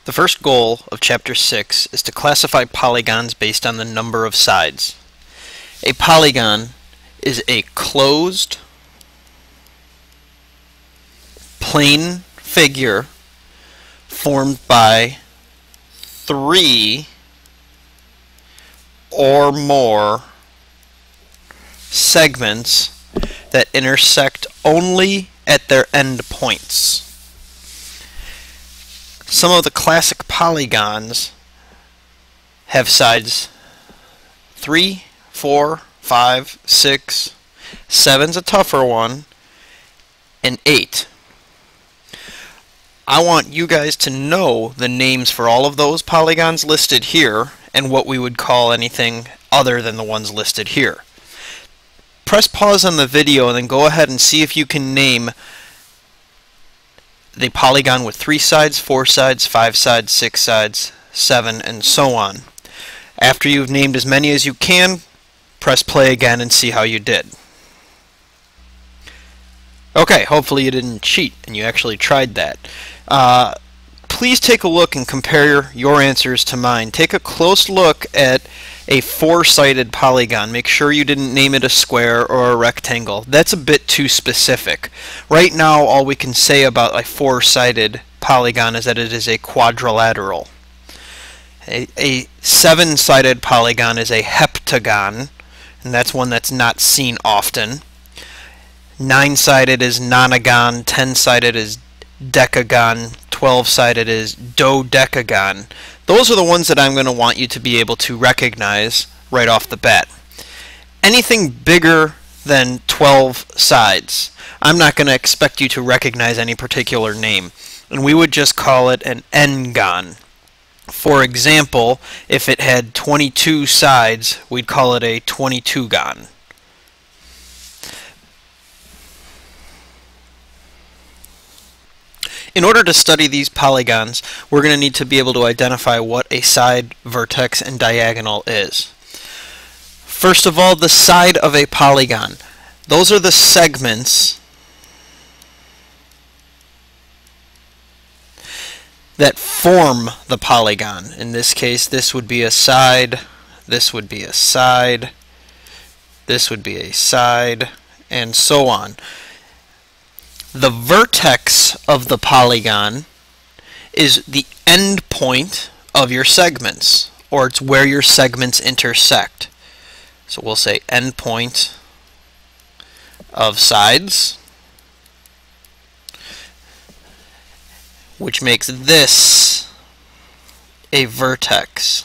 The first goal of Chapter 6 is to classify polygons based on the number of sides. A polygon is a closed, plane figure formed by 3 or more segments that intersect only at their end points. Some of the classic polygons have sides 3, 4, 5, 6, 7's a tougher one, and 8. I want you guys to know the names for all of those polygons listed here and what we would call anything other than the ones listed here. Press pause on the video and then go ahead and see if you can name the polygon with 3 sides, 4 sides, 5 sides, 6 sides, 7, and so on. After you've named as many as you can, press play again and see how you did. Okay, hopefully you didn't cheat and you actually tried that. Please take a look and compare your answers to mine. Take a close look at a 4-sided polygon. Make sure you didn't name it a square or a rectangle. That's a bit too specific. Right now, all we can say about a 4-sided polygon is that it is a quadrilateral. A 7-sided polygon is a heptagon, and that's one that's not seen often. 9-sided is nonagon, 10-sided is decagon, 12-sided is dodecagon. Those are the ones that I'm going to want you to be able to recognize right off the bat. Anything bigger than 12 sides, I'm not going to expect you to recognize any particular name, and we would just call it an n-gon. For example, if it had 22 sides, we'd call it a 22-gon. In order to study these polygons, we're going to need to be able to identify what a side, vertex, and diagonal is. First of all, the side of a polygon. Those are the segments that form the polygon. In this case, this would be a side, this would be a side, this would be a side, and so on. The vertex of the polygon is the end point of your segments, or it's where your segments intersect. So we'll say end point of sides, which makes this a vertex.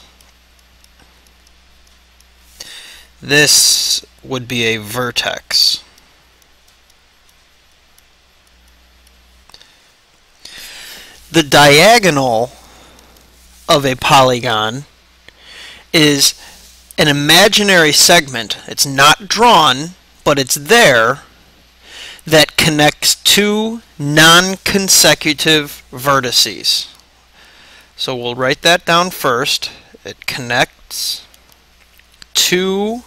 This would be a vertex. The diagonal of a polygon is an imaginary segment. It's not drawn, but it's there, that connects 2 non-consecutive vertices. So we'll write that down first. It connects 2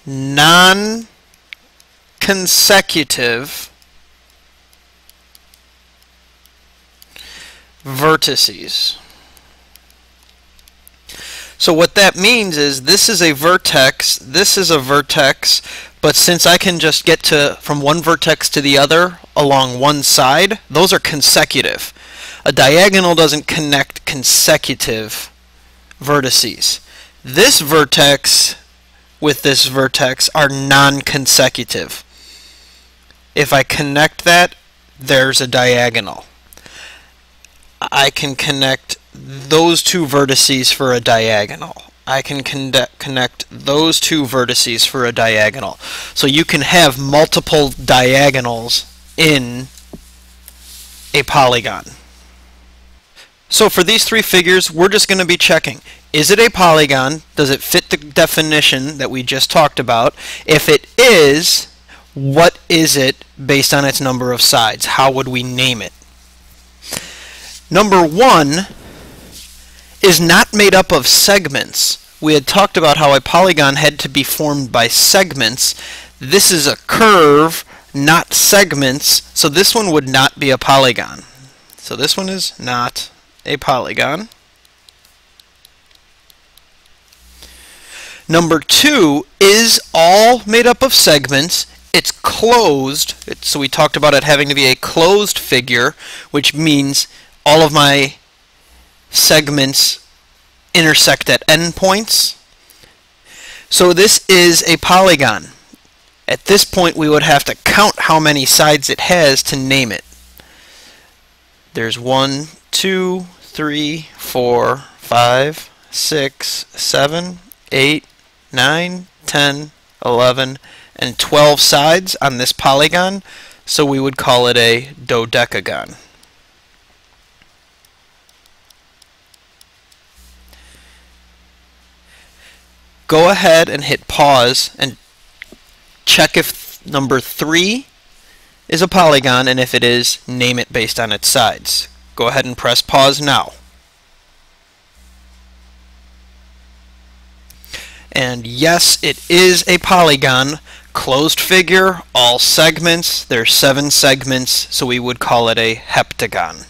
non-consecutive vertices. So what that means is this is a vertex, this is a vertex, but since I can just get from one vertex to the other along one side, those are consecutive. A diagonal doesn't connect consecutive vertices. This vertex with this vertex are non-consecutive. If I connect that, there's a diagonal. I can connect those 2 vertices for a diagonal. I can connect those 2 vertices for a diagonal. So you can have multiple diagonals in a polygon. So for these 3 figures, we're just going to be checking. Is it a polygon? Does it fit the definition that we just talked about? If it is, what is it based on its number of sides? How would we name it? Number 1 is not made up of segments. We had talked about how a polygon had to be formed by segments. This is a curve, not segments, so this one would not be a polygon. So this one is not a polygon. Number 2 is all made up of segments. It's closed, so we talked about it having to be a closed figure, which means all of my segments intersect at endpoints. So this is a polygon. At this point, we would have to count how many sides it has to name it. There's 1, 2, 3, 4, 5, 6, 7, 8, 9, 10, 11, and 12 sides on this polygon, so we would call it a dodecagon. Go ahead and hit pause and check if number 3 is a polygon, and if it is, name it based on its sides. Go ahead and press pause now. And yes, it is a polygon, closed figure, all segments. There's 7 segments, so we would call it a heptagon.